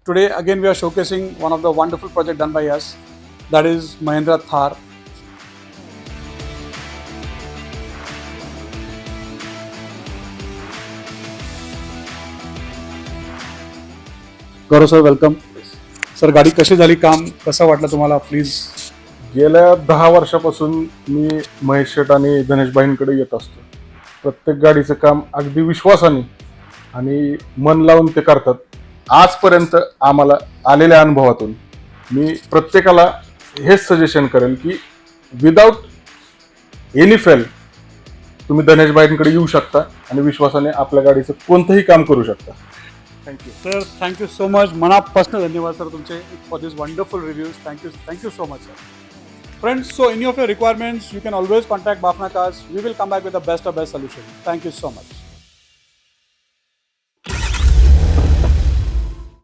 Today again we are showcasing one of the wonderful project done by us, that is Mahindra Thar. Gaurav sir welcome. Sir गाडी कशी झाली, काम कसं वाटलं तुम्हाला, प्लीज. गेल्या 10 वर्षापासून मी महेश शेट आणि गणेश भाईंकडे येत असतो. प्रत्येक गाडीचं काम अगदी विश्वासाने आणि मन लावून ते करतात. आजपर्यंत आम्हाला आलेल्या अनुभवातून मी प्रत्येकाला हेच सजेशन करेल की विदाऊट एनी फेल तुम्ही गणेश भाईंकडे येऊ शकता आणि विश्वासाने आपल्या गाडीचं कोणतंही काम करू शकता. Thank you sir, thank you so much. मनापासून धन्यवाद सर तुमचे for this wonderful reviews. Thank you so much sir. Friends, so any of your requirements, you can always contact Bafna Cars. We will come back with the best of best solution. Thank you so much.